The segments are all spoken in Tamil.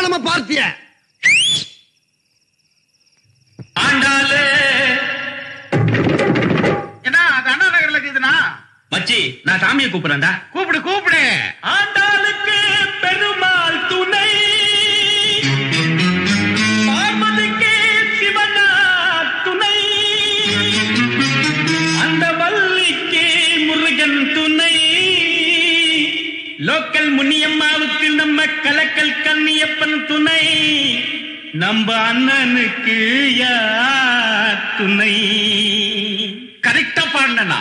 நம்ம பார்த்திய ஆண்டாளு என்ன அது அண்ணா நகர்ல இருக்குதுண்ணா. மச்சி நான் சாமியை கூப்பிடுறேன்டா. கூப்பிடு கூப்பிடு. ஆண்டாளுக்கு பெருமாள் துணை, பார்வதிக்கு சிவனா துணை, அந்த வள்ளிக்கு முருகன் துணை, லோக்கல் முனியம்மாவுக்கு நம்ம கலக்கல் கண்ணியப்பன் துணை, நம்ம அண்ணனுக்கு யார் துணை? கரெக்டா பாடினா.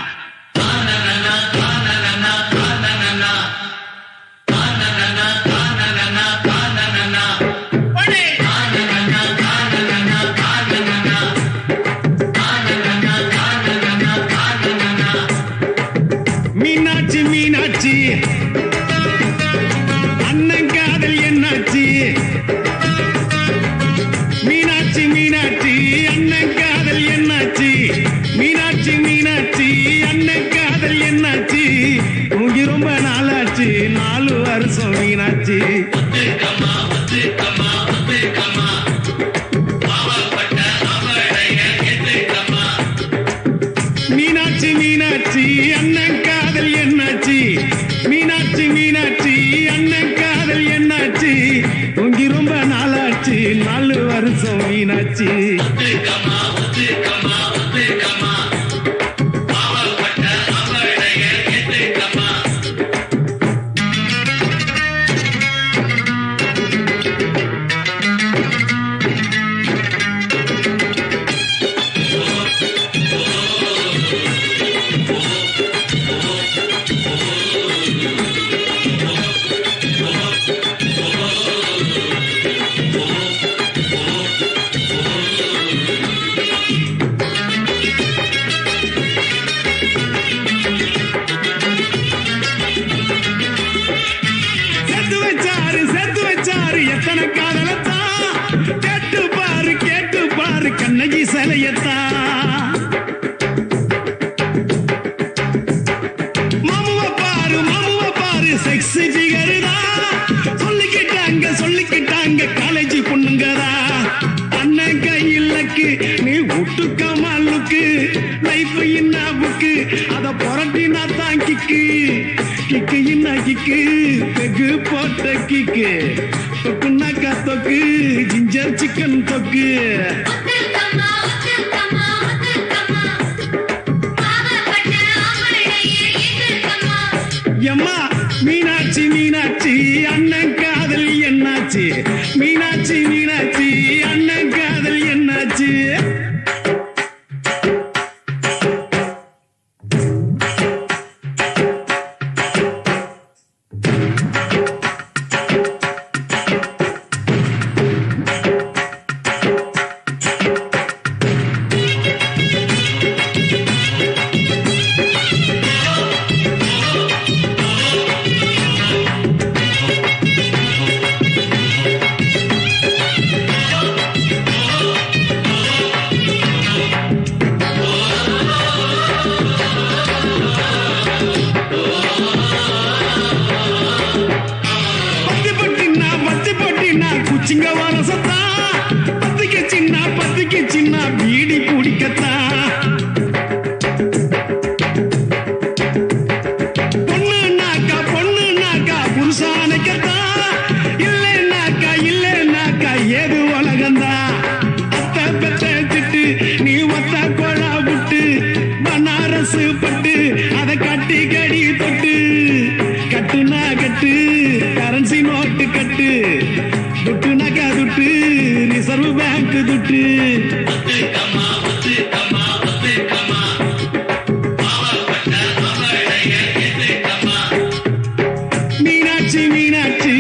மீனாட்சி மீனாட்சி அண்ணன் காதல் என்னாச்சு? மீனாட்சி மீனாட்சி அண்ணன் காதல் என்னாச்சு? மீனாட்சி மீனாட்சி அண்ணன் காதல் என்னாச்சு? தூங்கி ரொம்ப நாளாச்சு, 4 வருஷம் மீனாட்சி. மீனாட்சி மீனாட்சி அண்ணன் காதல் என்னாச்சு? மீனாட்சி மீனாட்சி அண்ணன் காதல் என்னாச்சு? தூங்கி ரொம்ப நாளாச்சு, 4 வருஷம் மீனாட்சி. சேர்த்து வச்சாரு எத்தனை காதலத்தா? கேட்டு பாரு கண்ணகி சிலையத்தா. மாமுவ பாரு செக்ஸி ஜிகருதா. சொல்லிக்கிட்டாங்க காலேஜ் பொண்ணுங்கதா. அண்ணன் கையிலக்கு நீ விட்டுக்கமாலுக்கு, லைஃப் என்ன புக்கு, அத புரட்டினா தான் கிக்கு. கிக்கு என்ன கிக்கு, பெகு போட்ட கிக்கு, தொக்குனாக்கா தொக்கு, ஜிஞ்சர் சிக்கன் தொக்கு. எம்மா மீனாட்சி மீனாட்சி அண்ணன் காதல் என்னாச்சு? மீனாட்சி மீனாட்சி அண்ணன் காதல் என்னாச்சு? குச்சிங்க வரசத்தா, பத்திக்கு சின்ன பீடி குடிக்கத்தா. பொண்ணுனாக்கா புருஷானைக்கத்தா. இல்லைனாக்கா ஏது உலகந்தா. அத்தை பெத்த திட்டு நீ ஒத்த கொழா விட்டு, பனாரசு பட்டு அதை கட்டி கடி தொட்டு. கட்டுனா கட்டு கரன்சி நோட்டு கட்டு, துட்டுனாக்கா துட்டு ரிசர்வ் பேங்க் துட்டு. மீனாட்சி மீனாட்சி